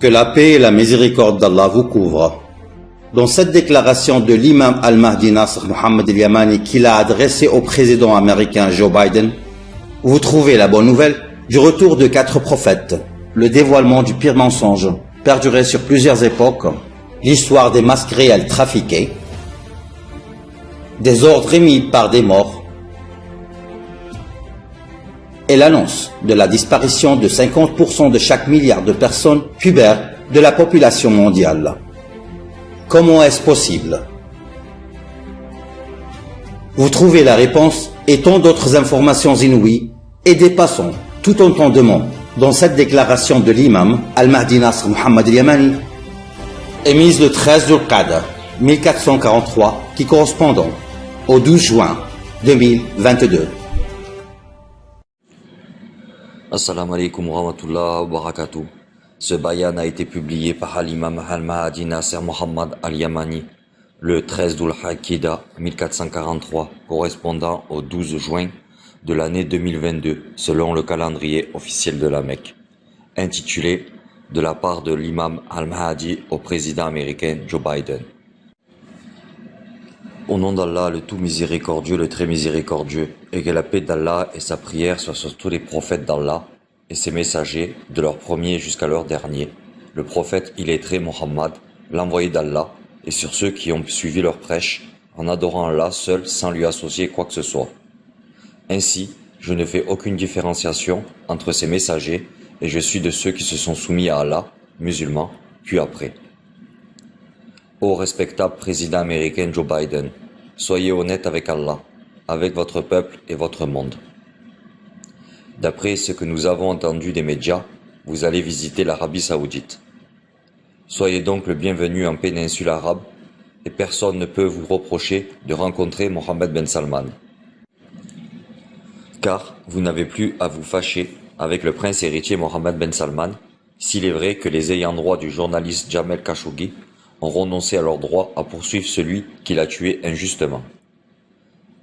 Que la paix et la miséricorde d'Allah vous couvrent. Dans cette déclaration de l'imam al-Mahdi Nasr Mohammed al-Yamani qu'il a adressée au président américain Joe Biden, vous trouvez la bonne nouvelle du retour de 4 prophètes, le dévoilement du pire mensonge, perduré sur plusieurs époques, l'histoire des masques réels trafiqués, des ordres émis par des morts, et l'annonce de la disparition de 50% de chaque milliard de personnes pubères de la population mondiale. Comment est-ce possible? Vous trouvez la réponse et tant d'autres informations inouïes et dépassant tout entendement dans cette déclaration de l'imam al-Mahdi Nasr Mohammed al-Yamani, émise le 13 Dhul-Qa'dah 1443, qui correspond au 12 juin 2022. Assalamu alaikum wa rahmatullahi wa barakatuh. Ce bayan a été publié par l'imam al-Mahdi Nasr Mohammed al-Yamani le 13 Dhul-Qa'dah 1443, correspondant au 12 juin de l'année 2022, selon le calendrier officiel de la Mecque, intitulé de la part de l'imam al-Mahdi au président américain Joe Biden. Au nom d'Allah, le tout miséricordieux, le très miséricordieux, et que la paix d'Allah et sa prière soient sur tous les prophètes d'Allah et ses messagers, de leur premier jusqu'à leur dernier, le prophète illettré Mohammed, l'envoyé d'Allah, et sur ceux qui ont suivi leur prêche, en adorant Allah seul sans lui associer quoi que ce soit. Ainsi, je ne fais aucune différenciation entre ces messagers, et je suis de ceux qui se sont soumis à Allah, musulmans, puis après. Ô respectable président américain Joe Biden, soyez honnête avec Allah, avec votre peuple et votre monde. D'après ce que nous avons entendu des médias, vous allez visiter l'Arabie Saoudite. Soyez donc le bienvenu en péninsule arabe, et personne ne peut vous reprocher de rencontrer Mohammed Ben Salman. Car vous n'avez plus à vous fâcher avec le prince héritier Mohammed Ben Salman, s'il est vrai que les ayants droit du journaliste Jamal Khashoggi ont renoncé à leur droit à poursuivre celui qui l'a tué injustement.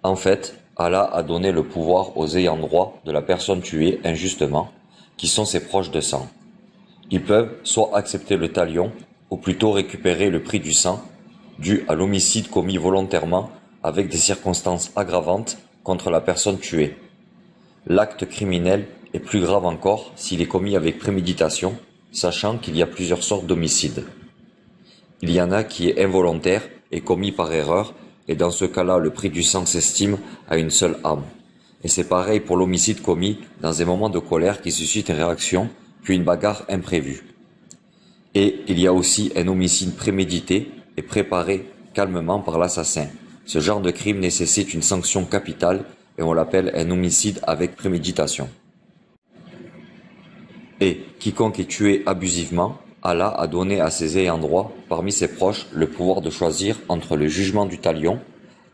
En fait, Allah a donné le pouvoir aux ayants droit de la personne tuée injustement, qui sont ses proches de sang. Ils peuvent soit accepter le talion, ou plutôt récupérer le prix du sang, dû à l'homicide commis volontairement avec des circonstances aggravantes contre la personne tuée. L'acte criminel est plus grave encore s'il est commis avec préméditation, sachant qu'il y a plusieurs sortes d'homicides. Il y en a qui est involontaire et commis par erreur, et dans ce cas-là, le prix du sang s'estime à une seule âme. Et c'est pareil pour l'homicide commis dans un moment de colère qui suscite une réaction, puis une bagarre imprévue. Et il y a aussi un homicide prémédité et préparé calmement par l'assassin. Ce genre de crime nécessite une sanction capitale et on l'appelle un homicide avec préméditation. Et quiconque est tué abusivement, Allah a donné à ses ayants droit, parmi ses proches, le pouvoir de choisir entre le jugement du talion,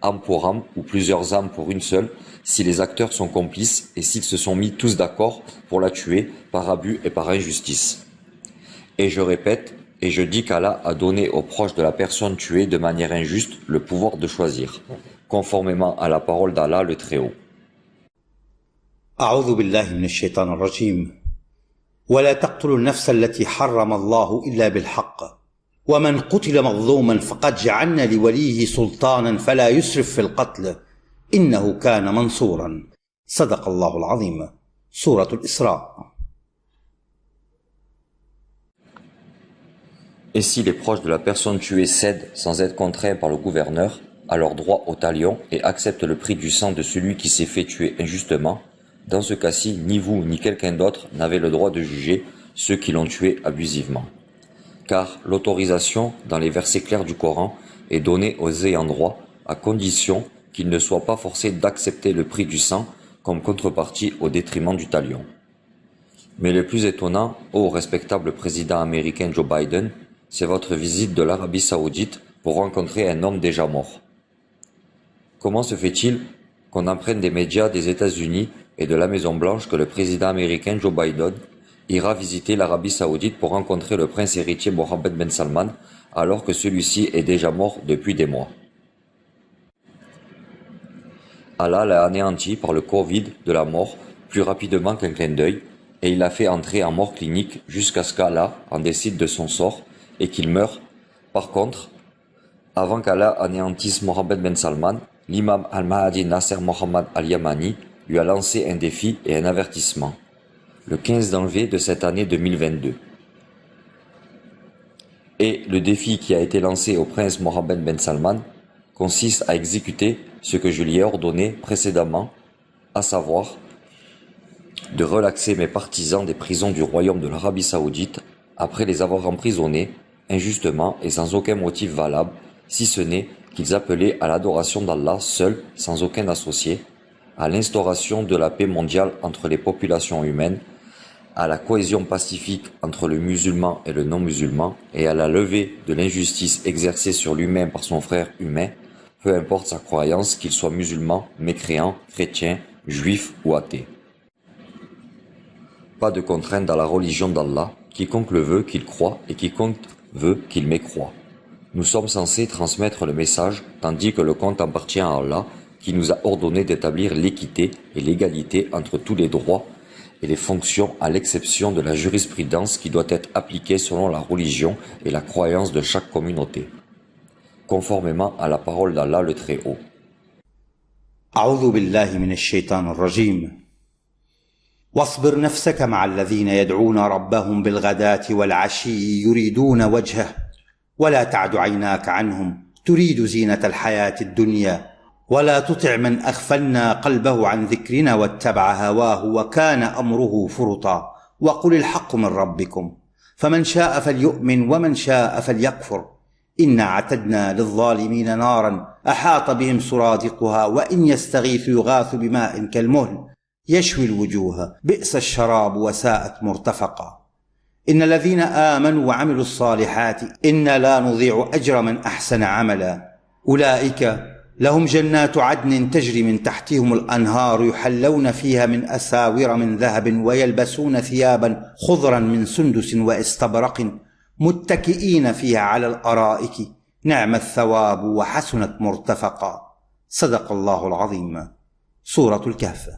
âme pour âme ou plusieurs âmes pour une seule, si les acteurs sont complices et s'ils se sont mis tous d'accord pour la tuer par abus et par injustice. Et je répète, et je dis qu'Allah a donné aux proches de la personne tuée de manière injuste le pouvoir de choisir, conformément à la parole d'Allah le Très-Haut. أعوذ بالله من الشيطان الرجيم ولا تقتلوا النفس التي حرم الله إلا بالحق ومن قتل مظلوما فقد جعلنا لوليه سلطانا فلا يسرف في القتل إنه كان منصورا صدق الله العظيم سورة الإسراء. Et si les proches de la personne tuée cèdent sans être contraints par le gouverneur à leur droit au talion et acceptent le prix du sang de celui qui s'est fait tuer injustement, dans ce cas-ci, ni vous ni quelqu'un d'autre n'avez le droit de juger ceux qui l'ont tué abusivement. Car l'autorisation dans les versets clairs du Coran est donnée aux ayants droit à condition qu'ils ne soient pas forcés d'accepter le prix du sang comme contrepartie au détriment du talion. Mais le plus étonnant, ô respectable président américain Joe Biden, c'est votre visite de l'Arabie Saoudite pour rencontrer un homme déjà mort. Comment se fait-il qu'on apprenne des médias des États-Unis et de la Maison-Blanche que le président américain Joe Biden ira visiter l'Arabie Saoudite pour rencontrer le prince héritier Mohammed Ben Salman alors que celui-ci est déjà mort depuis des mois? Allah l'a anéanti par le Covid de la mort plus rapidement qu'un clin d'œil et il l'a fait entrer en mort clinique jusqu'à ce qu'Allah en décide de son sort et qu'il meure. Par contre, avant qu'Allah anéantisse Mohammed Ben Salman, l'imam al-Mahdi Nasser Mohammed al-Yamani lui a lancé un défi et un avertissement, le 15 janvier de cette année 2022. Et le défi qui a été lancé au prince Mohammed Ben Salman consiste à exécuter ce que je lui ai ordonné précédemment, à savoir de relaxer mes partisans des prisons du royaume de l'Arabie Saoudite après les avoir emprisonnés injustement et sans aucun motif valable, si ce n'est qu'ils appelaient à l'adoration d'Allah seul, sans aucun associé, à l'instauration de la paix mondiale entre les populations humaines, à la cohésion pacifique entre le musulman et le non-musulman, et à la levée de l'injustice exercée sur l'humain par son frère humain, peu importe sa croyance, qu'il soit musulman, mécréant, chrétien, juif ou athée. Pas de contrainte dans la religion d'Allah, quiconque le veut qu'il croit et quiconque veut qu'il mécroit. Nous sommes censés transmettre le message, tandis que le compte appartient à Allah, qui nous a ordonné d'établir l'équité et l'égalité entre tous les droits et les fonctions, à l'exception de la jurisprudence qui doit être appliquée selon la religion et la croyance de chaque communauté, conformément à la parole d'Allah le Très-Haut. أعوذ بالله من الشيطان الرجيم. واصبر نفسك مع الذين يدعون ربهم بالغداة والعشي يريدون وجهه ولا تعد عيناك عنهم تريد زينة الحياة الدنيا ولا تطع من أغفلنا قلبه عن ذكرنا واتبع هواه وكان أمره فرطا وقل الحق من ربكم فمن شاء فليؤمن ومن شاء فليكفر إنا اعتدنا للظالمين نارا أحاط بهم سرادقها وإن يستغيثوا يغاثوا بماء كالمهل يشوي الوجوه بئس الشراب وساءت مرتفقا إن الذين آمنوا وعملوا الصالحات إنا لا نضيع أجر من أحسن عملا أولئك لهم جنات عدن تجري من تحتهم الأنهار يحلون فيها من أساور من ذهب ويلبسون ثيابا خضرا من سندس واستبرق متكئين فيها على الأرائك نعم الثواب وحسنت مرتفقا صدق الله العظيم. سورة الكهف.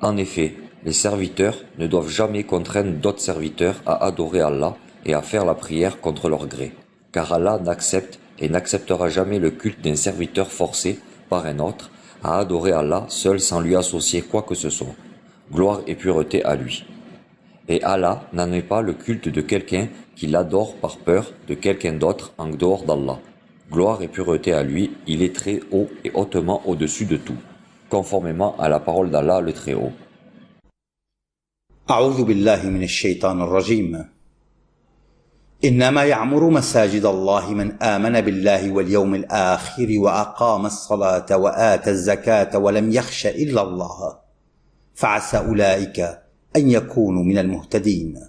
En effet, les serviteurs ne doivent jamais contraindre d'autres serviteurs à adorer Allah et à faire la prière contre leur gré, car Allah n'accepte et n'acceptera jamais le culte d'un serviteur forcé par un autre à adorer Allah seul sans lui associer quoi que ce soit. Gloire et pureté à lui. Et Allah n'admet pas le culte de quelqu'un qui l'adore par peur de quelqu'un d'autre en dehors d'Allah. Gloire et pureté à lui, il est très haut et hautement au-dessus de tout, conformément à la parole d'Allah le Très-Haut. أعوذ بالله من الشيطان الرجيم. إنما يعمر مساجد الله من آمن بالله واليوم الآخر وأقام الصلاة وآتى الزكاة ولم يخش إلا الله فعسى أولئك أن يكونوا من المهتدين.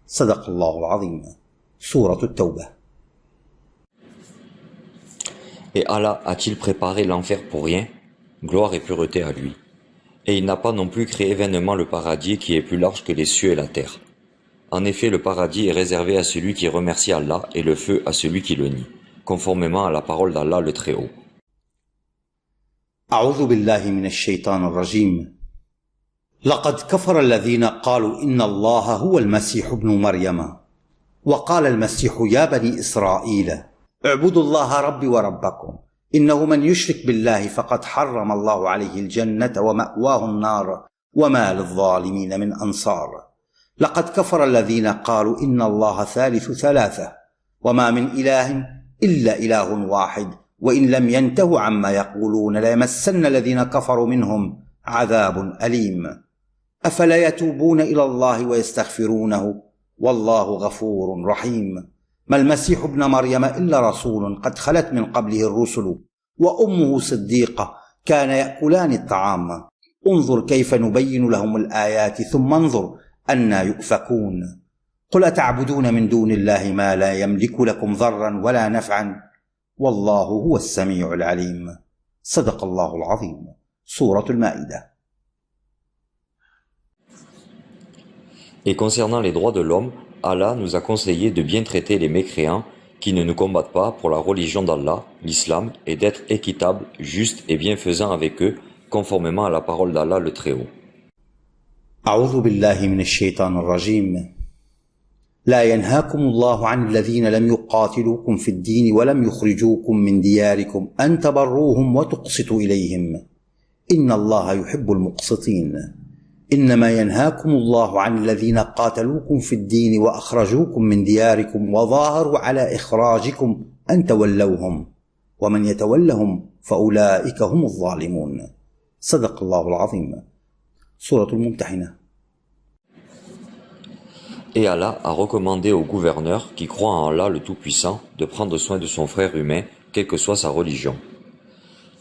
صدق الله العظيم. سورة التوبة. Et Allah a-t-il préparé l'enfer pour rien? Gloire et pureté à lui. Et il n'a pas non plus créé vainement le paradis qui est plus large que les cieux et la terre. En effet, le paradis est réservé à celui qui remercie Allah et le feu à celui qui le nie, conformément à la parole d'Allah le Très-Haut. أعوذ بالله من الشيطان الرجيم. لقد كفر الذين قالوا إن الله هو المسيح ابن مريم وقال المسيح يا بني إسرائيل اعبدوا الله ربي وربكم إنه من يشرك بالله فقد حرم الله عليه الجنة ومأواه النار وما للظالمين من أنصار. لقد كفر الذين قالوا إن الله ثالث ثلاثة وما من إله إلا إله واحد وإن لم ينتهوا عما يقولون ليمسن الذين كفروا منهم عذاب أليم. أفلا يتوبون إلى الله ويستغفرونه والله غفور رحيم. ما المسيح ابن مريم إلا رسول قد خلت من قبله الرسل وأمه صديقة كان يأكلان الطعام انظر كيف نبين لهم الآيات ثم انظر أنى يؤفكون. قل أتعبدون من دون الله ما لا يملك لكم ضرا ولا نفعا والله هو السميع العليم. صدق الله العظيم. سورة المائدة. Et concernant les droits de l'homme, Allah nous a conseillé de bien traiter les mécréants qui ne nous combattent pas pour la religion d'Allah, l'islam, et d'être équitable, juste et bienfaisant avec eux, conformément à la parole d'Allah le Très-Haut. أعوذ بالله من الشيطان الرجيم. لا ينهاكم الله عن الذين لم يقاتلوكم في الدين ولم يخرجوكم من دياركم أن تبروهم وتقسطوا إليهم إن الله يحب المقسطين. إنما ينهاكم الله عن الذين قاتلوكم في الدين وأخرجوكم من دياركم وظاهروا على إخراجكم أن تولوهم ومن يتولهم فأولئك هم الظالمون. صدق الله العظيم. Sourate al-Mumtahina. Et Allah a recommandé au gouverneur qui croit en Allah le Tout-Puissant de prendre soin de son frère humain, quelle que soit sa religion.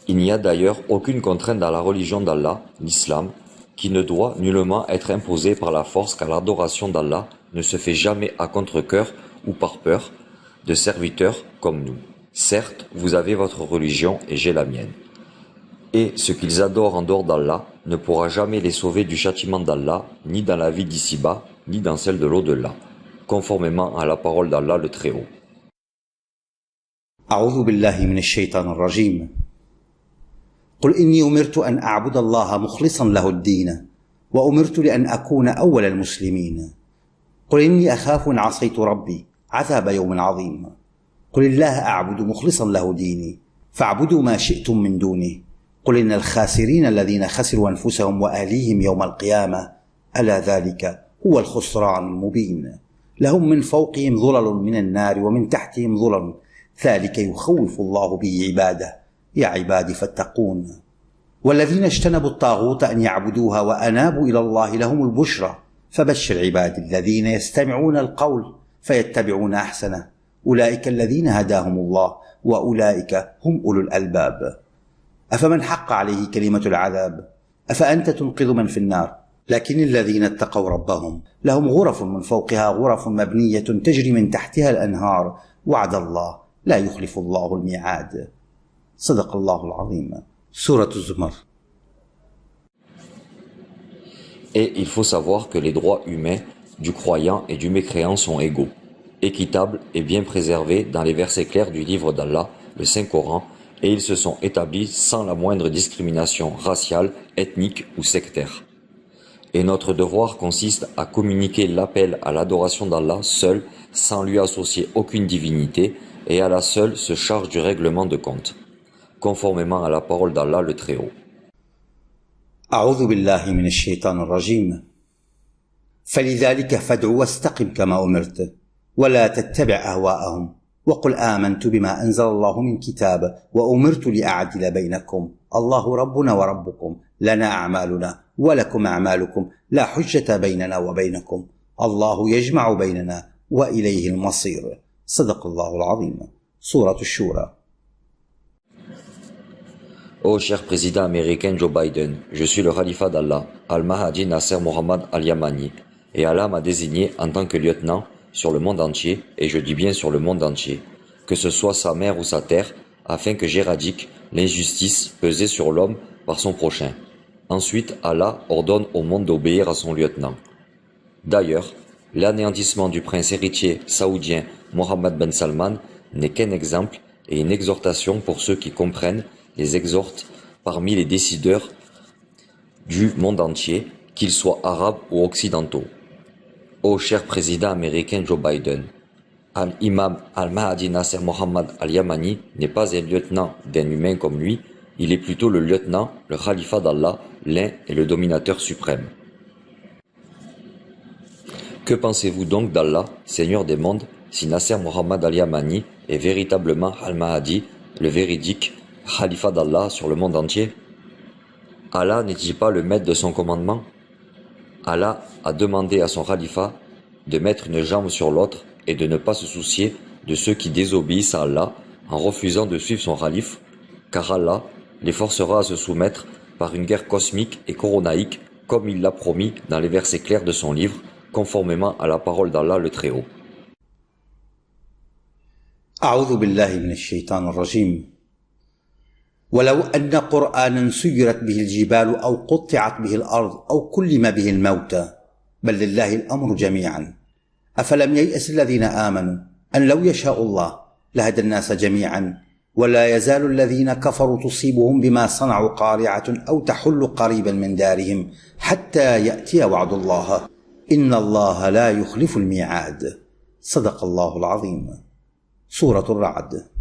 Il n'y a d'ailleurs aucune contrainte dans la religion d'Allah, l'islam, qui ne doit nullement être imposée par la force, car l'adoration d'Allah ne se fait jamais à contre-cœur ou par peur de serviteurs comme nous. Certes, vous avez votre religion et j'ai la mienne. Et ce qu'ils adorent en dehors d'Allah ne pourra jamais les sauver du châtiment d'Allah, ni dans la vie d'ici-bas, ni dans celle de l'au-delà, conformément à la parole d'Allah le Très-Haut. أعوذ بالله من الشيطان الرجيم. قل إني أمرت أن أعبد الله مخلصا له الدين وأمرت لأن أكون أول المسلمين. قل إني أخاف إن عصيت ربي عذاب يوم عظيم. قل الله أعبد مخلصا له ديني فاعبدوا ما شئتم من دونه. قل إن الخاسرين الذين خسروا أنفسهم وأهليهم يوم القيامة ألا ذلك هو الخسران المبين. لهم من فوقهم ظلل من النار ومن تحتهم ظلل ذلك يخوف الله به عباده يا عباد فاتقون. والذين اجتنبوا الطاغوت أن يعبدوها وأنابوا إلى الله لهم البشرى فبشر عبادي الذين يستمعون القول فيتبعون أحسنه أولئك الذين هداهم الله وأولئك هم أولو الألباب. أفمن حق عليه كلمة العذاب أفأنت تنقذ من في النار. لكن الذين اتقوا ربهم لهم غرف من فوقها غرف مبنية تجري من تحتها الأنهار وعد الله لا يخلف الله الميعاد. صدق الله العظيم. سورة الزمر. Et il faut savoir que les droits humains du croyant et du mécréant sont égaux, équitables et bien préservés dans les versets clairs du livre d'Allah, le Saint-Coran, et ils se sont établis sans la moindre discrimination raciale, ethnique ou sectaire. Et notre devoir consiste à communiquer l'appel à l'adoration d'Allah seul, sans lui associer aucune divinité, et à la seule se charge du règlement de compte, conformément à la parole d'Allah le Très-Haut. أعوذ بالله من الشيطان الرجيم. فلذلك فادع واستقم كما أمرت ولا تتبع أهواءهم وقل آمنت بما أنزل الله من كتاب وأمرت لأعدل بينكم الله ربنا وربكم لنا أعمالنا ولكم أعمالكم لا حجة بيننا وبينكم الله يجمع بيننا وإليه المصير. صدق الله العظيم. سورة الشورى. Ô cher président américain Joe Biden, je suis le khalifa d'Allah, Al-Mahdi Nasser Mohammad Al-Yamani, et Allah m'a désigné en tant que lieutenant sur le monde entier, et je dis bien sur le monde entier, que ce soit sa mer ou sa terre, afin que j'éradique l'injustice pesée sur l'homme par son prochain. Ensuite, Allah ordonne au monde d'obéir à son lieutenant. D'ailleurs, l'anéantissement du prince héritier saoudien Mohammed Ben Salman n'est qu'un exemple et une exhortation pour ceux qui comprennent les exhortes parmi les décideurs du monde entier, qu'ils soient arabes ou occidentaux. Ô cher président américain Joe Biden, Al-Imam Al-Mahdi Nasser Mohammad Al-Yamani n'est pas un lieutenant d'un humain comme lui, il est plutôt le lieutenant, le khalifa d'Allah, l'un et le dominateur suprême. Que pensez-vous donc d'Allah, Seigneur des mondes, si Nasser Mohammad Al-Yamani est véritablement Al-Mahdi, le véridique khalifa d'Allah sur le monde entier? Allah n'est-il pas le maître de son commandement? Allah a demandé à son khalifa de mettre une jambe sur l'autre et de ne pas se soucier de ceux qui désobéissent à Allah en refusant de suivre son khalife, car Allah les forcera à se soumettre par une guerre cosmique et coronaïque comme il l'a promis dans les versets clairs de son livre, conformément à la parole d'Allah le Très-Haut. أعوذ بالله من الشيطان الرجيم. ولو أن قرآنا سيرت به الجبال أو قطعت به الأرض أو كلم به الموتى بل لله الأمر جميعا أفلم ييأس الذين آمنوا أن لو يشاء الله لهدى الناس جميعا ولا يزال الذين كفروا تصيبهم بما صنعوا قارعة أو تحل قريبا من دارهم حتى يأتي وعد الله إن الله لا يخلف الميعاد. صدق الله العظيم. سورة الرعد.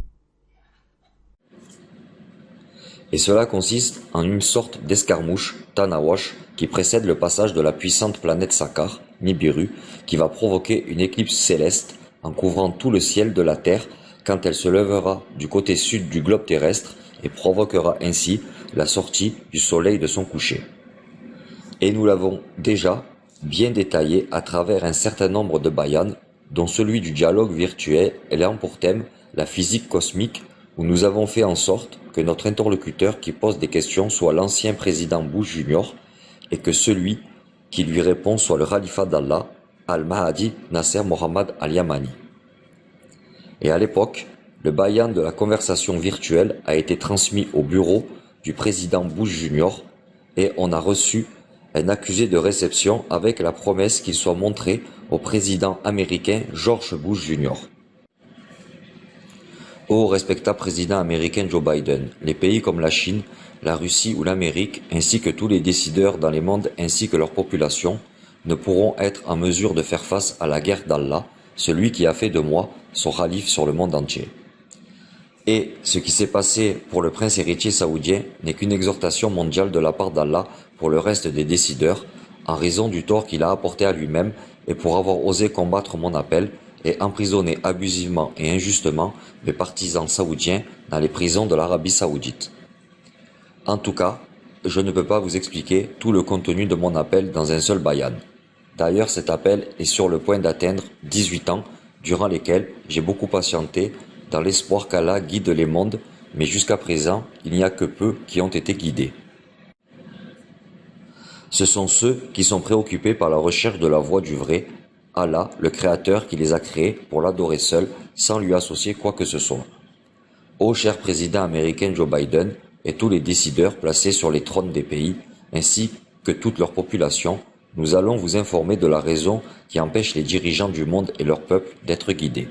Et cela consiste en une sorte d'escarmouche, Tanawash, qui précède le passage de la puissante planète Sakar, Nibiru, qui va provoquer une éclipse céleste en couvrant tout le ciel de la Terre quand elle se lèvera du côté sud du globe terrestre et provoquera ainsi la sortie du soleil de son coucher. Et nous l'avons déjà bien détaillé à travers un certain nombre de bayanes, dont celui du dialogue virtuel ayant pour thème la physique cosmique, où nous avons fait en sorte que notre interlocuteur qui pose des questions soit l'ancien président Bush Jr. et que celui qui lui répond soit le khalifa d'Allah, Al-Mahdi Nasser Mohammad Al-Yamani. Et à l'époque, le bayan de la conversation virtuelle a été transmis au bureau du président Bush Jr. et on a reçu un accusé de réception avec la promesse qu'il soit montré au président américain George Bush Jr. Ô respectable président américain Joe Biden, les pays comme la Chine, la Russie ou l'Amérique, ainsi que tous les décideurs dans les mondes ainsi que leur population, ne pourront être en mesure de faire face à la guerre d'Allah, celui qui a fait de moi son khalife sur le monde entier. Et ce qui s'est passé pour le prince héritier saoudien n'est qu'une exhortation mondiale de la part d'Allah pour le reste des décideurs, en raison du tort qu'il a apporté à lui-même et pour avoir osé combattre mon appel et emprisonner abusivement et injustement mes partisans saoudiens dans les prisons de l'Arabie saoudite. En tout cas, je ne peux pas vous expliquer tout le contenu de mon appel dans un seul bayan. D'ailleurs, cet appel est sur le point d'atteindre 18 ans, durant lesquels j'ai beaucoup patienté dans l'espoir qu'Allah guide les mondes, mais jusqu'à présent, il n'y a que peu qui ont été guidés. Ce sont ceux qui sont préoccupés par la recherche de la voie du vrai, Allah, le Créateur qui les a créés pour l'adorer seul, sans lui associer quoi que ce soit. Ô cher président américain Joe Biden et tous les décideurs placés sur les trônes des pays, ainsi que toute leur population, nous allons vous informer de la raison qui empêche les dirigeants du monde et leur peuple d'être guidés.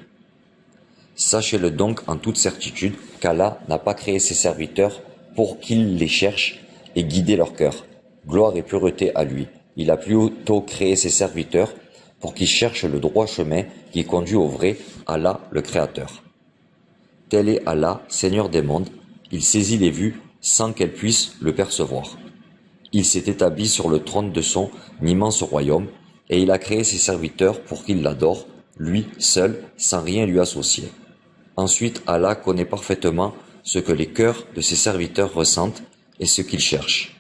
Sachez-le donc en toute certitude qu'Allah n'a pas créé ses serviteurs pour qu'ils les cherchent et guider leur cœur. Gloire et pureté à lui. Il a plutôt créé ses serviteurs pour qu'ils cherchent le droit chemin qui conduit au vrai, Allah le Créateur. Tel est Allah, Seigneur des mondes, il saisit les vues sans qu'elles puissent le percevoir. Il s'est établi sur le trône de son immense royaume, et il a créé ses serviteurs pour qu'ils l'adorent, lui seul, sans rien lui associer. Ensuite, Allah connaît parfaitement ce que les cœurs de ses serviteurs ressentent et ce qu'ils cherchent.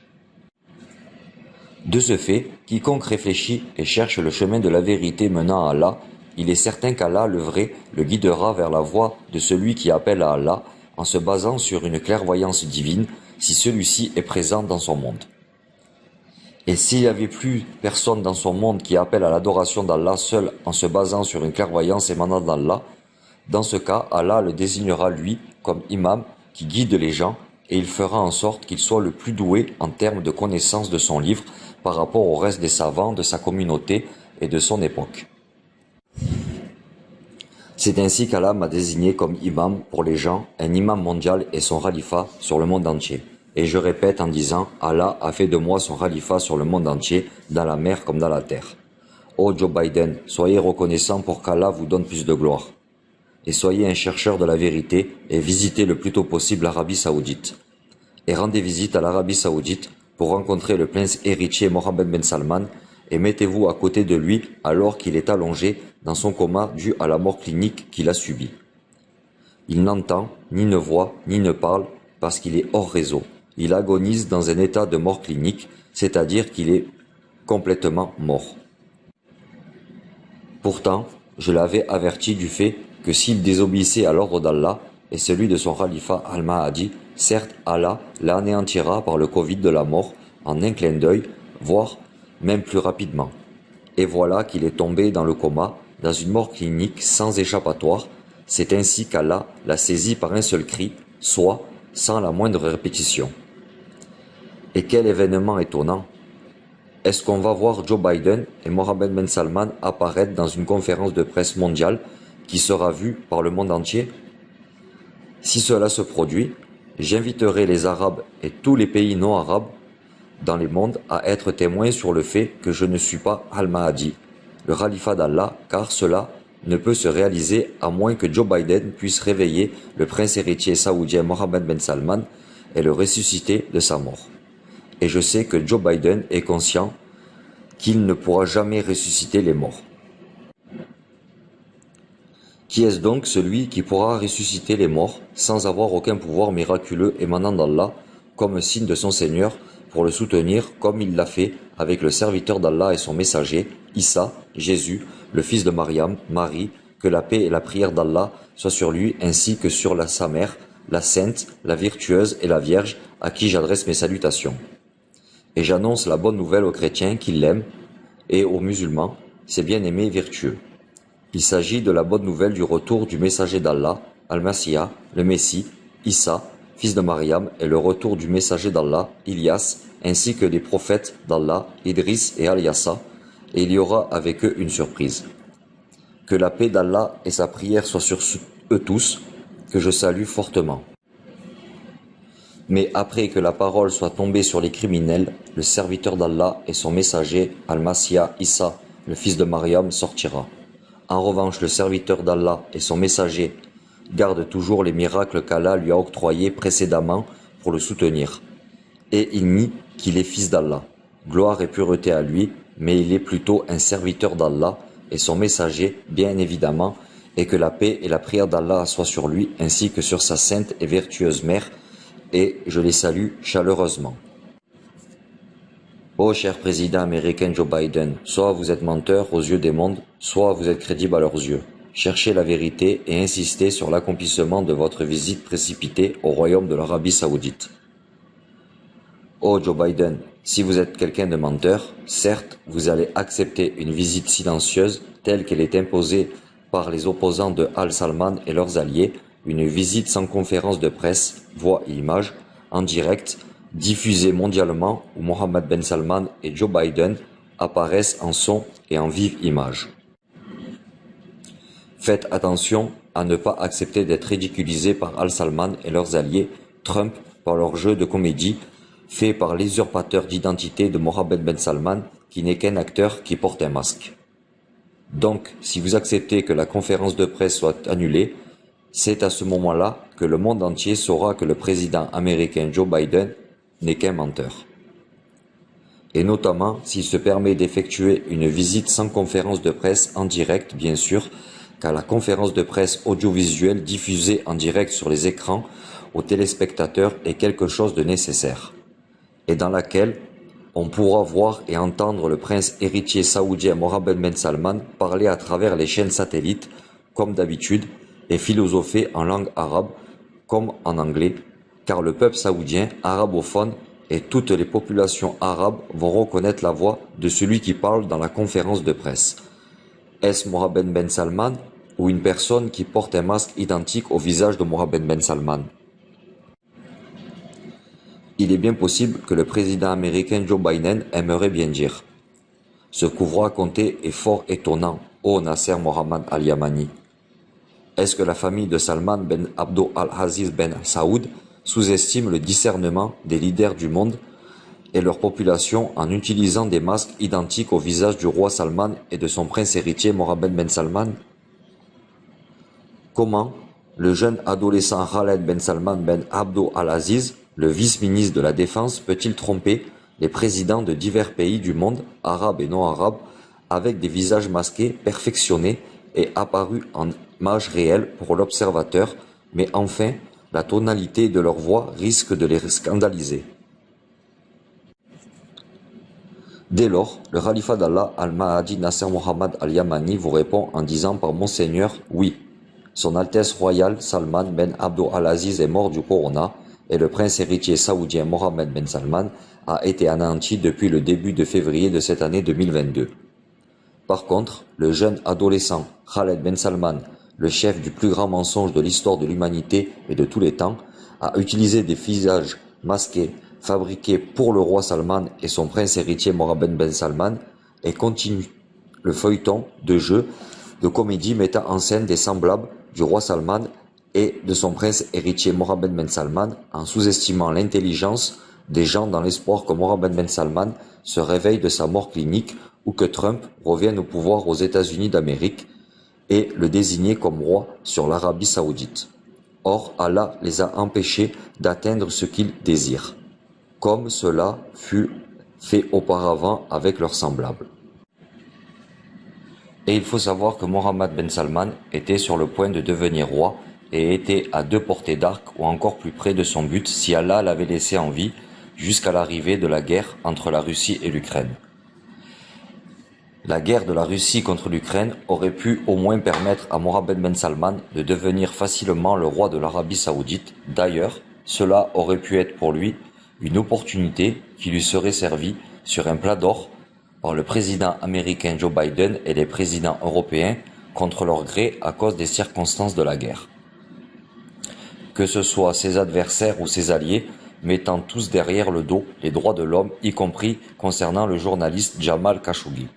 De ce fait, quiconque réfléchit et cherche le chemin de la vérité menant à Allah, il est certain qu'Allah, le vrai, le guidera vers la voie de celui qui appelle à Allah en se basant sur une clairvoyance divine si celui-ci est présent dans son monde. Et s'il n'y avait plus personne dans son monde qui appelle à l'adoration d'Allah seul en se basant sur une clairvoyance émanant d'Allah, dans ce cas, Allah le désignera lui comme imam qui guide les gens et il fera en sorte qu'il soit le plus doué en termes de connaissance de son livre par rapport au reste des savants de sa communauté et de son époque. C'est ainsi qu'Allah m'a désigné comme imam pour les gens, un imam mondial et son khalifa sur le monde entier. Et je répète en disant, Allah a fait de moi son khalifa sur le monde entier, dans la mer comme dans la terre. Ô Joe Biden, soyez reconnaissant pour qu'Allah vous donne plus de gloire. Et soyez un chercheur de la vérité et visitez le plus tôt possible l'Arabie Saoudite. Et rendez visite à l'Arabie Saoudite pour rencontrer le prince héritier Mohammed Ben Salman et mettez-vous à côté de lui alors qu'il est allongé dans son coma dû à la mort clinique qu'il a subie. Il n'entend, ni ne voit, ni ne parle parce qu'il est hors réseau. Il agonise dans un état de mort clinique, c'est-à-dire qu'il est complètement mort. Pourtant, je l'avais averti du fait que s'il désobéissait à l'ordre d'Allah et celui de son khalifa Al-Mahdi, certes Allah l'anéantira par le Covid de la mort en un clin d'œil, voire même plus rapidement. Et voilà qu'il est tombé dans le coma, dans une mort clinique sans échappatoire. C'est ainsi qu'Allah l'a saisi par un seul cri, soit sans la moindre répétition. Et quel événement étonnant! Est-ce qu'on va voir Joe Biden et Mohammed Ben Salman apparaître dans une conférence de presse mondiale qui sera vue par le monde entier? Si cela se produit, j'inviterai les Arabes et tous les pays non arabes dans le monde à être témoins sur le fait que je ne suis pas Al-Mahdi, le khalifa d'Allah, car cela ne peut se réaliser à moins que Joe Biden puisse réveiller le prince héritier saoudien Mohammed Ben Salman et le ressusciter de sa mort. Et je sais que Joe Biden est conscient qu'il ne pourra jamais ressusciter les morts. Qui est-ce donc celui qui pourra ressusciter les morts sans avoir aucun pouvoir miraculeux émanant d'Allah comme signe de son Seigneur pour le soutenir comme il l'a fait avec le serviteur d'Allah et son messager, Issa, Jésus, le fils de Mariam, Marie, que la paix et la prière d'Allah soient sur lui ainsi que sur sa mère, la sainte, la virtueuse et la vierge à qui j'adresse mes salutations. Et j'annonce la bonne nouvelle aux chrétiens qui l'aiment et aux musulmans, ses bien-aimés vertueux. Il s'agit de la bonne nouvelle du retour du messager d'Allah, Al-Masih, le Messie, Issa, fils de Mariam, et le retour du messager d'Allah, Ilyas, ainsi que des prophètes d'Allah, Idris et Al-Yassa, et il y aura avec eux une surprise. Que la paix d'Allah et sa prière soient sur eux tous, que je salue fortement. Mais après que la parole soit tombée sur les criminels, le serviteur d'Allah et son messager, Al-Masih, Issa, le fils de Mariam, sortira. En revanche, le serviteur d'Allah et son messager gardent toujours les miracles qu'Allah lui a octroyés précédemment pour le soutenir. Et il nie qu'il est fils d'Allah. Gloire et pureté à lui, mais il est plutôt un serviteur d'Allah et son messager, bien évidemment, et que la paix et la prière d'Allah soient sur lui ainsi que sur sa sainte et vertueuse mère, et je les salue chaleureusement. Ô cher président américain Joe Biden, soit vous êtes menteur aux yeux des mondes, soit vous êtes crédible à leurs yeux. Cherchez la vérité et insistez sur l'accomplissement de votre visite précipitée au royaume de l'Arabie Saoudite. Ô Joe Biden, si vous êtes quelqu'un de menteur, certes, vous allez accepter une visite silencieuse telle qu'elle est imposée par les opposants de Al-Salman et leurs alliés, une visite sans conférence de presse, voix et images, en direct, diffusée mondialement où Mohammed Ben Salman et Joe Biden apparaissent en son et en vive image. Faites attention à ne pas accepter d'être ridiculisé par Al-Salman et leurs alliés, Trump par leur jeu de comédie fait par l'usurpateur d'identité de Mohammed Ben Salman qui n'est qu'un acteur qui porte un masque. Donc, si vous acceptez que la conférence de presse soit annulée, c'est à ce moment-là que le monde entier saura que le président américain Joe Biden n'est qu'un menteur. Et notamment s'il se permet d'effectuer une visite sans conférence de presse en direct, bien sûr, car la conférence de presse audiovisuelle diffusée en direct sur les écrans aux téléspectateurs est quelque chose de nécessaire, et dans laquelle on pourra voir et entendre le prince héritier saoudien Mohammed Ben Salman parler à travers les chaînes satellites, comme d'habitude, et philosopher en langue arabe, comme en anglais, car le peuple saoudien, arabophone, et toutes les populations arabes vont reconnaître la voix de celui qui parle dans la conférence de presse. Est-ce Mohammed Ben Salman ou une personne qui porte un masque identique au visage de Mohammed Ben Salman? Il est bien possible que le président américain Joe Biden aimerait bien dire « Ce que vous racontez est fort étonnant, ô Nasser Mohammed Al-Yamani. » Est-ce que la famille de Salman Ben Abdul Al-Aziz Ben Saoud sous-estime le discernement des leaders du monde et leur population en utilisant des masques identiques au visage du roi Salman et de son prince héritier Mohammed Ben Salman? Comment le jeune adolescent Khaled Ben Salman Ben Abdul Al-Aziz, le vice-ministre de la Défense, peut-il tromper les présidents de divers pays du monde, arabes et non arabes, avec des visages masqués, perfectionnés et apparus en image réelle pour l'observateur, mais enfin, la tonalité de leur voix risque de les scandaliser. Dès lors, le khalifa d'Allah Al-Mahdi Nasser Mohammed Al-Yamani vous répond en disant par Monseigneur, oui, Son Altesse royale Salman Ben Abdul Al-Aziz est mort du corona et le prince héritier saoudien Mohammed Ben Salman a été anéanti depuis le début de février de cette année 2022. Par contre, le jeune adolescent Khaled Ben Salman, le chef du plus grand mensonge de l'histoire de l'humanité et de tous les temps, a utilisé des visages masqués fabriqués pour le roi Salman et son prince héritier Mohammed Ben Salman et continue le feuilleton de jeu de comédie mettant en scène des semblables du roi Salman et de son prince héritier Mohammed Ben Salman en sous-estimant l'intelligence des gens dans l'espoir que Mohammed Ben Salman se réveille de sa mort clinique ou que Trump revienne au pouvoir aux États-Unis d'Amérique et le désigner comme roi sur l'Arabie Saoudite. Or, Allah les a empêchés d'atteindre ce qu'ils désirent, comme cela fut fait auparavant avec leurs semblables. Et il faut savoir que Mohammed Ben Salman était sur le point de devenir roi et était à 2 portées d'arc ou encore plus près de son but si Allah l'avait laissé en vie jusqu'à l'arrivée de la guerre entre la Russie et l'Ukraine. La guerre de la Russie contre l'Ukraine aurait pu au moins permettre à Mohammed Ben Salman de devenir facilement le roi de l'Arabie Saoudite. D'ailleurs, cela aurait pu être pour lui une opportunité qui lui serait servie sur un plat d'or par le président américain Joe Biden et les présidents européens contre leur gré à cause des circonstances de la guerre. Que ce soit ses adversaires ou ses alliés, mettant tous derrière le dos les droits de l'homme, y compris concernant le journaliste Jamal Khashoggi.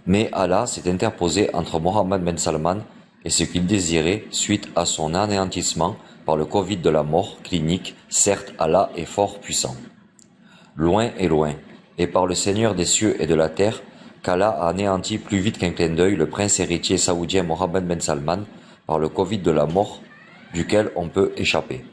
Mais Allah s'est interposé entre Mohammed Ben Salman et ce qu'il désirait suite à son anéantissement par le Covid de la mort clinique. Certes, Allah est fort puissant. Loin et loin, et par le Seigneur des cieux et de la terre, qu'Allah a anéanti plus vite qu'un clin d'œil le prince héritier saoudien Mohammed Ben Salman par le Covid de la mort duquel on peut échapper.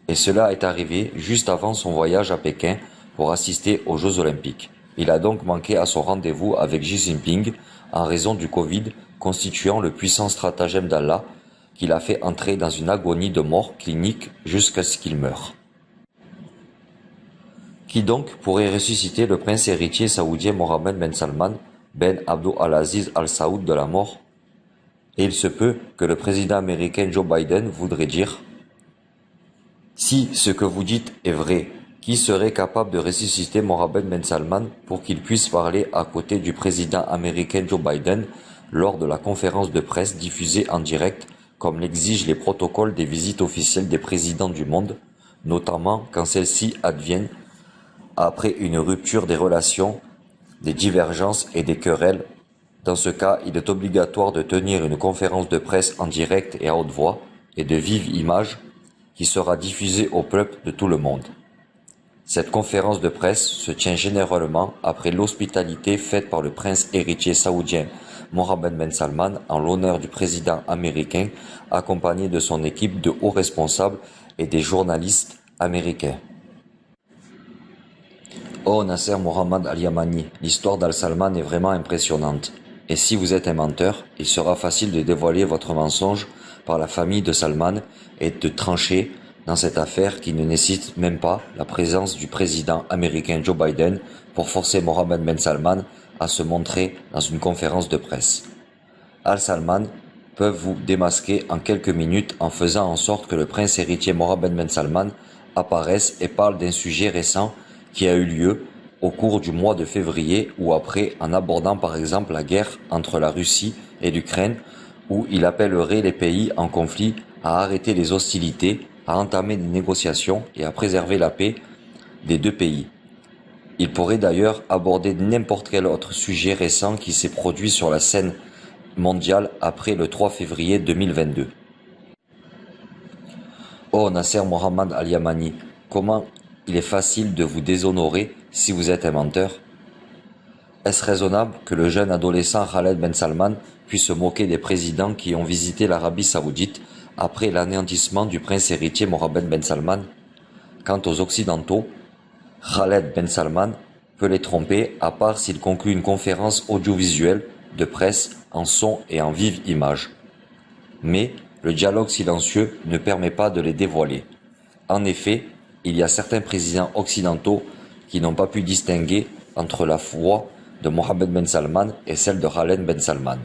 Et cela est arrivé juste avant son voyage à Pékin pour assister aux Jeux Olympiques. Il a donc manqué à son rendez-vous avec Xi Jinping en raison du Covid, constituant le puissant stratagème d'Allah qui l'a fait entrer dans une agonie de mort clinique jusqu'à ce qu'il meure. Qui donc pourrait ressusciter le prince héritier saoudien Mohammed Ben Salman Ben Abdul Aziz Al Saoud de la mort? Et il se peut que le président américain Joe Biden voudrait dire: si ce que vous dites est vrai, qui serait capable de ressusciter Mohammed Ben Salman pour qu'il puisse parler à côté du président américain Joe Biden lors de la conférence de presse diffusée en direct comme l'exigent les protocoles des visites officielles des présidents du monde, notamment quand celles-ci adviennent après une rupture des relations, des divergences et des querelles. Dans ce cas, il est obligatoire de tenir une conférence de presse en direct et à haute voix et de vive image qui sera diffusée au peuple de tout le monde. Cette conférence de presse se tient généralement après l'hospitalité faite par le prince héritier saoudien Mohammed Ben Salman en l'honneur du président américain, accompagné de son équipe de hauts responsables et des journalistes américains. Oh Nasser Mohammed Al-Yamani, l'histoire d'Al-Salman est vraiment impressionnante. Et si vous êtes un menteur, il sera facile de dévoiler votre mensonge par la famille de Salman et de trancher dans cette affaire qui ne nécessite même pas la présence du président américain Joe Biden pour forcer Mohammed Ben Salman à se montrer dans une conférence de presse. Al-Salman peuvent vous démasquer en quelques minutes en faisant en sorte que le prince héritier Mohammed Ben Salman apparaisse et parle d'un sujet récent qui a eu lieu au cours du mois de février ou après, en abordant par exemple la guerre entre la Russie et l'Ukraine, où il appellerait les pays en conflit à arrêter les hostilités, à entamer des négociations et à préserver la paix des deux pays. Il pourrait d'ailleurs aborder n'importe quel autre sujet récent qui s'est produit sur la scène mondiale après le 3 février 2022. Oh Nasser Mohammed Al-Yamani, comment il est facile de vous déshonorer si vous êtes un menteur. Est-ce raisonnable que le jeune adolescent Khaled Ben Salman puisse se moquer des présidents qui ont visité l'Arabie Saoudite après l'anéantissement du prince héritier Mohammed Ben Salman? Quant aux Occidentaux, Khaled Ben Salman peut les tromper à part s'il conclut une conférence audiovisuelle de presse en son et en vive image. Mais le dialogue silencieux ne permet pas de les dévoiler. En effet, il y a certains présidents occidentaux qui n'ont pas pu distinguer entre la voix de Mohammed Ben Salman et celle de Khaled Ben Salman.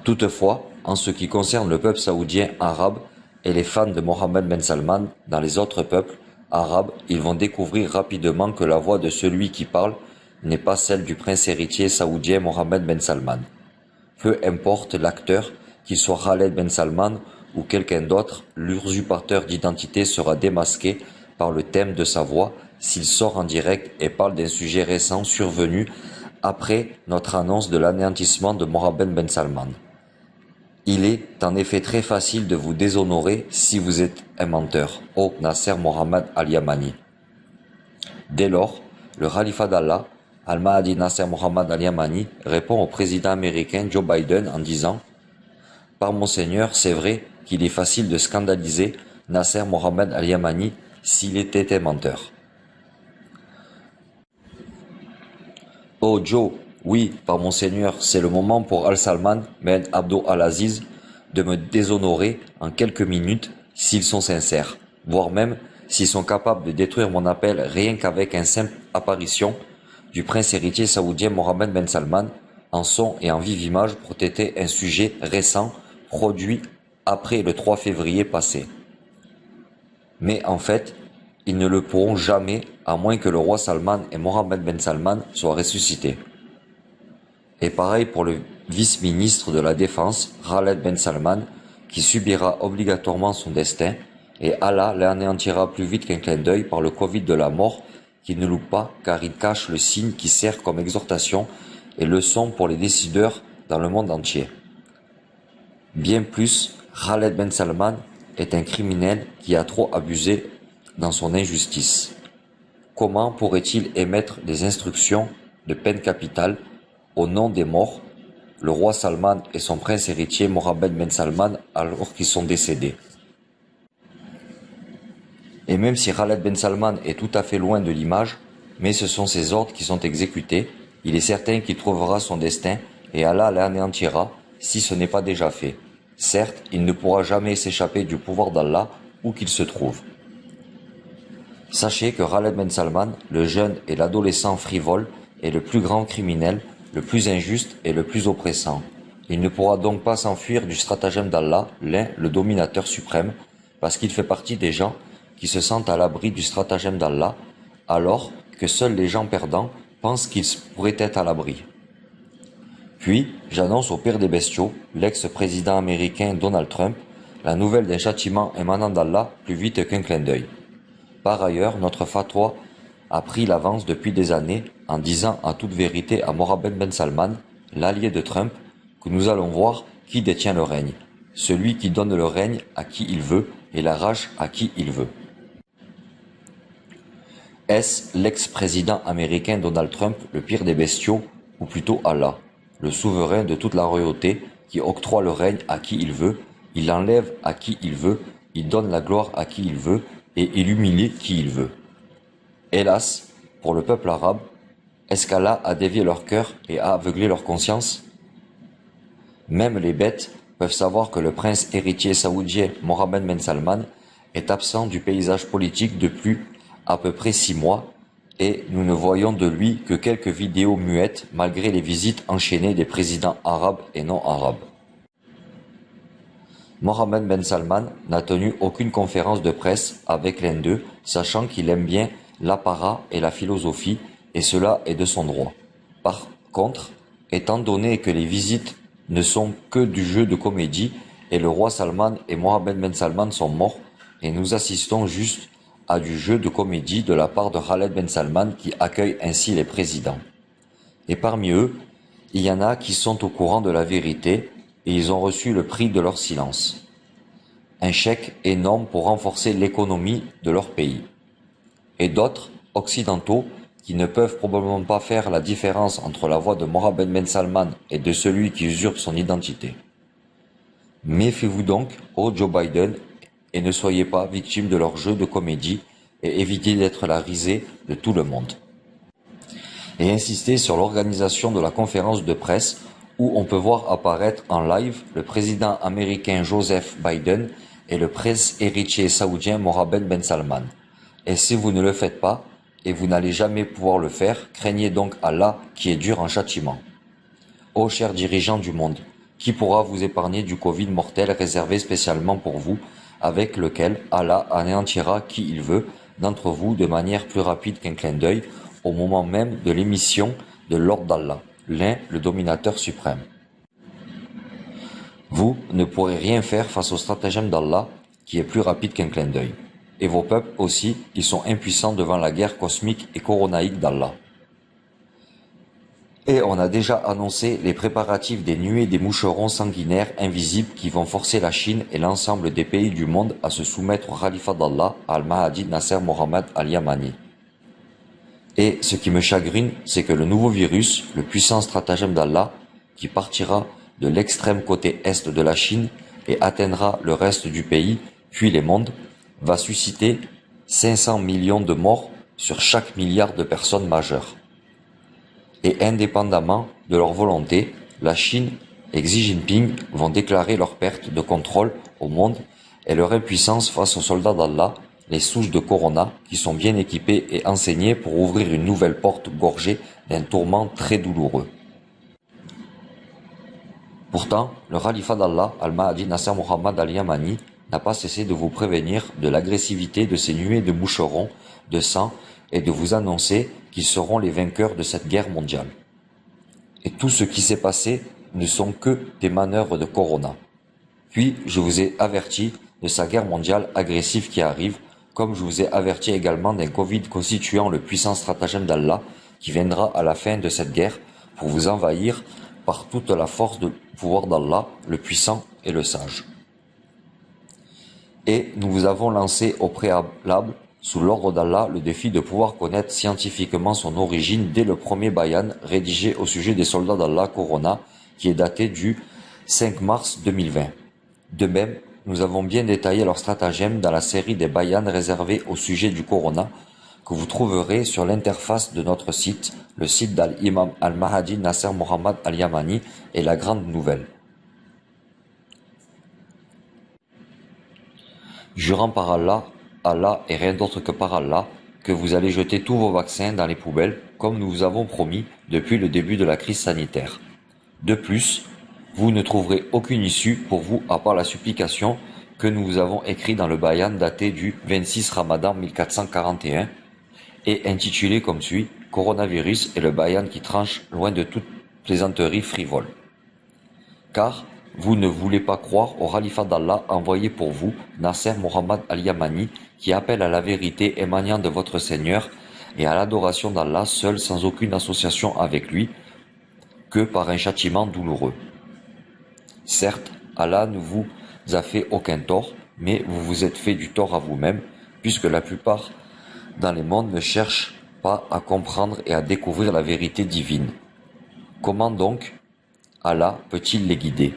Toutefois, en ce qui concerne le peuple saoudien arabe et les fans de Mohammed Ben Salman dans les autres peuples arabes, ils vont découvrir rapidement que la voix de celui qui parle n'est pas celle du prince héritier saoudien Mohammed Ben Salman. Peu importe l'acteur, qu'il soit Khaled Ben Salman ou quelqu'un d'autre, l'usurpateur d'identité sera démasqué par le thème de sa voix s'il sort en direct et parle d'un sujet récent survenu après notre annonce de l'anéantissement de Mohammed Ben Salman. Il est en effet très facile de vous déshonorer si vous êtes un menteur, ô Nasser Mohammed Al-Yamani. Dès lors, le Khalifa d'Allah, Al-Mahdi Nasser Mohammed Al-Yamani, répond au président américain Joe Biden en disant « Par mon Seigneur, c'est vrai qu'il est facile de scandaliser Nasser Mohammed Al-Yamani s'il était un menteur. » Oh Joe, oui, par mon Seigneur, c'est le moment pour Al-Salman, Ben Abdo Al-Aziz, de me déshonorer en quelques minutes s'ils sont sincères, voire même s'ils sont capables de détruire mon appel rien qu'avec une simple apparition du prince héritier saoudien Mohammed Ben Salman en son et en vive image pour traiter un sujet récent produit après le 3 février passé. Mais en fait, ils ne le pourront jamais à moins que le roi Salman et Mohammed Ben Salman soient ressuscités. Et pareil pour le vice-ministre de la Défense, Khaled Ben Salman, qui subira obligatoirement son destin, et Allah l'anéantira plus vite qu'un clin d'œil par le Covid de la mort, qui ne loupe pas car il cache le signe qui sert comme exhortation et leçon pour les décideurs dans le monde entier. Bien plus, Khaled Ben Salman est un criminel qui a trop abusé dans son injustice. Comment pourrait-il émettre des instructions de peine capitale au nom des morts, le roi Salman et son prince héritier Mohammed Ben Salman alors qu'ils sont décédés? Et même si Khaled Ben Salman est tout à fait loin de l'image, mais ce sont ses ordres qui sont exécutés, il est certain qu'il trouvera son destin et Allah l'anéantira si ce n'est pas déjà fait. Certes, il ne pourra jamais s'échapper du pouvoir d'Allah où qu'il se trouve. Sachez que Khaled Ben Salman, le jeune et l'adolescent frivole, est le plus grand criminel, le plus injuste et le plus oppressant. Il ne pourra donc pas s'enfuir du stratagème d'Allah, l'un, le dominateur suprême, parce qu'il fait partie des gens qui se sentent à l'abri du stratagème d'Allah, alors que seuls les gens perdants pensent qu'ils pourraient être à l'abri. Puis, j'annonce au pire des bestiaux, l'ex-président américain Donald Trump, la nouvelle d'un châtiment émanant d'Allah plus vite qu'un clin d'œil. Par ailleurs, notre fatwa a pris l'avance depuis des années en disant à toute vérité à Mohammed Ben Salman, l'allié de Trump, que nous allons voir qui détient le règne, celui qui donne le règne à qui il veut et la rage à qui il veut. Est-ce l'ex-président américain Donald Trump le pire des bestiaux, ou plutôt Allah, le souverain de toute la royauté qui octroie le règne à qui il veut, il l'enlève à qui il veut, il donne la gloire à qui il veut, et il humilie qui il veut. Hélas, pour le peuple arabe, est-ce qu'Allah a dévié leur cœur et a aveuglé leur conscience? Même les bêtes peuvent savoir que le prince héritier saoudien Mohammed Ben Salman est absent du paysage politique depuis à peu près 6 mois et nous ne voyons de lui que quelques vidéos muettes malgré les visites enchaînées des présidents arabes et non arabes. Mohammed Ben Salman n'a tenu aucune conférence de presse avec l'un d'eux, sachant qu'il aime bien l'apparat et la philosophie, et cela est de son droit. Par contre, étant donné que les visites ne sont que du jeu de comédie, et le roi Salman et Mohammed Ben Salman sont morts, et nous assistons juste à du jeu de comédie de la part de Khaled Ben Salman qui accueille ainsi les présidents. Et parmi eux, il y en a qui sont au courant de la vérité, et ils ont reçu le prix de leur silence. Un chèque énorme pour renforcer l'économie de leur pays. Et d'autres, occidentaux, qui ne peuvent probablement pas faire la différence entre la voix de Mohammed Ben Salman et de celui qui usurpe son identité. Méfiez-vous donc, ô Joe Biden, et ne soyez pas victime de leur jeu de comédie et évitez d'être la risée de tout le monde. Et insistez sur l'organisation de la conférence de presse où on peut voir apparaître en live le président américain Joseph Biden et le prince héritier saoudien Mohammed Ben Salman. Et si vous ne le faites pas, et vous n'allez jamais pouvoir le faire, craignez donc Allah qui est dur en châtiment. Ô chers dirigeants du monde, qui pourra vous épargner du Covid mortel réservé spécialement pour vous, avec lequel Allah anéantira qui il veut d'entre vous de manière plus rapide qu'un clin d'œil au moment même de l'émission de l'ordre d'Allah, l'un le dominateur suprême. Vous ne pourrez rien faire face au stratagème d'Allah qui est plus rapide qu'un clin d'œil. Et vos peuples aussi, ils sont impuissants devant la guerre cosmique et coronaïque d'Allah. Et on a déjà annoncé les préparatifs des nuées des moucherons sanguinaires invisibles qui vont forcer la Chine et l'ensemble des pays du monde à se soumettre au Khalifa d'Allah, Al-Mahdi Nasser Mohammed Al-Yamani. Et ce qui me chagrine, c'est que le nouveau virus, le puissant stratagème d'Allah, qui partira de l'extrême côté est de la Chine et atteindra le reste du pays, puis les mondes, va susciter 500 millions de morts sur chaque milliard de personnes majeures. Et indépendamment de leur volonté, la Chine et Xi Jinping vont déclarer leur perte de contrôle au monde et leur impuissance face aux soldats d'Allah, les souches de Corona, qui sont bien équipés et enseignés pour ouvrir une nouvelle porte gorgée d'un tourment très douloureux. Pourtant, le Khalifa d'Allah, Al-Mahdi Nasser Mohammed Al-Yamani, n'a pas cessé de vous prévenir de l'agressivité de ces nuées de moucherons, de sang, et de vous annoncer qu'ils seront les vainqueurs de cette guerre mondiale. Et tout ce qui s'est passé ne sont que des manœuvres de Corona. Puis, je vous ai averti de sa guerre mondiale agressive qui arrive, comme je vous ai averti également d'un Covid constituant le puissant stratagème d'Allah qui viendra à la fin de cette guerre pour vous envahir par toute la force de pouvoir d'Allah, le puissant et le sage. Et nous vous avons lancé au préalable, sous l'ordre d'Allah, le défi de pouvoir connaître scientifiquement son origine dès le premier bayan rédigé au sujet des soldats d'Allah Corona, qui est daté du 5 mars 2020. De même, nous avons bien détaillé leur stratagème dans la série des bayans réservés au sujet du Corona, que vous trouverez sur l'interface de notre site, le site d'Al-Imam Al-Mahdi Nasser Mohammed Al-Yamani et la Grande Nouvelle. Jurant par Allah, Allah et rien d'autre que par Allah, que vous allez jeter tous vos vaccins dans les poubelles, comme nous vous avons promis depuis le début de la crise sanitaire. De plus, vous ne trouverez aucune issue pour vous à part la supplication que nous vous avons écrite dans le bayan daté du 26 Ramadan 1441 et intitulé comme suit « Coronavirus et le bayan qui tranche loin de toute plaisanterie frivole ». Car vous ne voulez pas croire au Khalifa d'Allah envoyé pour vous, Nasser Mohammed Al-Yamani, qui appelle à la vérité émanant de votre Seigneur et à l'adoration d'Allah seul sans aucune association avec lui, que par un châtiment douloureux. Certes, Allah ne vous a fait aucun tort, mais vous vous êtes fait du tort à vous-même, puisque la plupart dans les mondes ne cherchent pas à comprendre et à découvrir la vérité divine. Comment donc Allah peut-il les guider?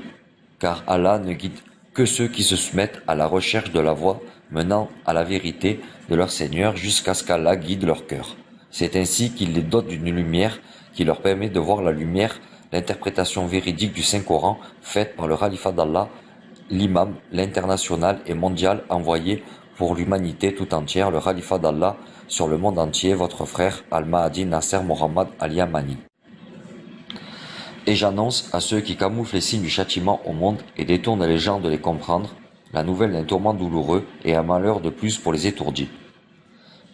Car Allah ne guide que ceux qui se soumettent à la recherche de la voie menant à la vérité de leur Seigneur jusqu'à ce qu'Allah guide leur cœur. C'est ainsi qu'il les dote d'une lumière qui leur permet de voir la lumière, l'interprétation véridique du Saint-Coran faite par le Khalifa d'Allah, l'imam, l'international et mondial envoyé pour l'humanité tout entière, le Khalifa d'Allah sur le monde entier, votre frère Al-Mahdi Nasser Mohammed Al-Yamani. Et j'annonce à ceux qui camouflent les signes du châtiment au monde et détournent les gens de les comprendre, la nouvelle d'un tourment douloureux et un malheur de plus pour les étourdis.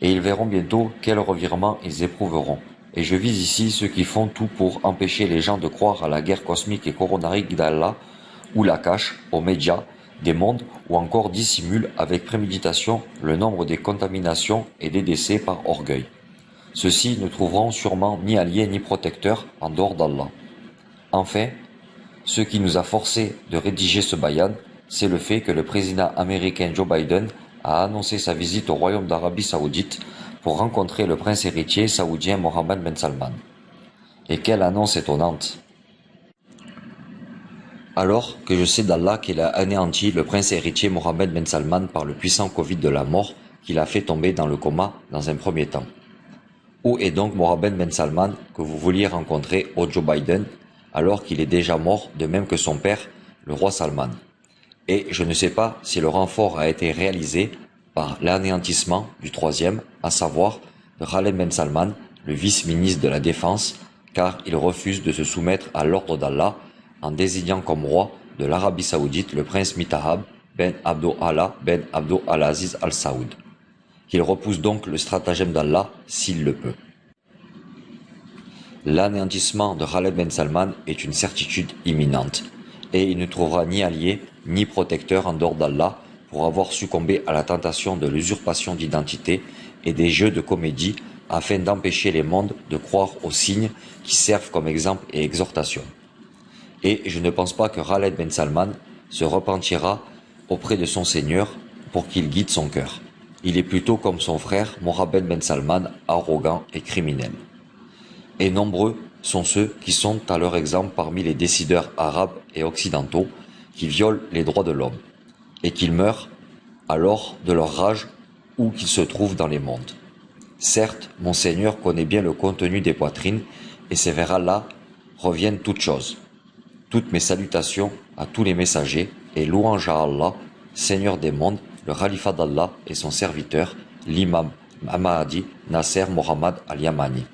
Et ils verront bientôt quel revirement ils éprouveront. Et je vise ici ceux qui font tout pour empêcher les gens de croire à la guerre cosmique et coronarique d'Allah, ou la cachent aux médias des mondes, ou encore dissimulent avec préméditation le nombre des contaminations et des décès par orgueil. Ceux-ci ne trouveront sûrement ni alliés ni protecteurs en dehors d'Allah. Enfin, ce qui nous a forcé de rédiger ce bayan, c'est le fait que le président américain Joe Biden a annoncé sa visite au Royaume d'Arabie Saoudite pour rencontrer le prince héritier saoudien Mohammed Ben Salman. Et quelle annonce étonnante! Alors que je sais d'Allah qu'il a anéanti le prince héritier Mohammed Ben Salman par le puissant Covid de la mort qu'il a fait tomber dans le coma dans un premier temps. Où est donc Mohammed Ben Salman que vous vouliez rencontrer au Joe Biden alors qu'il est déjà mort, de même que son père, le roi Salman. Et je ne sais pas si le renfort a été réalisé par l'anéantissement du troisième, à savoir de Khaled Ben Salman, le vice-ministre de la Défense, car il refuse de se soumettre à l'ordre d'Allah en désignant comme roi de l'Arabie Saoudite le prince Mitahab Ben Abdo Allah Ben Abdo Al-Aziz Al-Saoud. Il repousse donc le stratagème d'Allah s'il le peut. L'anéantissement de Khaled Ben Salman est une certitude imminente, et il ne trouvera ni allié ni protecteur en dehors d'Allah pour avoir succombé à la tentation de l'usurpation d'identité et des jeux de comédie afin d'empêcher les mondes de croire aux signes qui servent comme exemple et exhortation. Et je ne pense pas que Khaled Ben Salman se repentira auprès de son Seigneur pour qu'il guide son cœur. Il est plutôt comme son frère Mohammed Ben Salman, arrogant et criminel. Et nombreux sont ceux qui sont à leur exemple parmi les décideurs arabes et occidentaux qui violent les droits de l'homme et qu'ils meurent alors de leur rage où qu'ils se trouvent dans les mondes. Certes, mon Seigneur connaît bien le contenu des poitrines et c'est vers Allah reviennent toutes choses. Toutes mes salutations à tous les messagers et louange à Allah, Seigneur des mondes, le khalifa d'Allah et son serviteur, l'imam Mahdi Nasser Mohammad al-Yamani.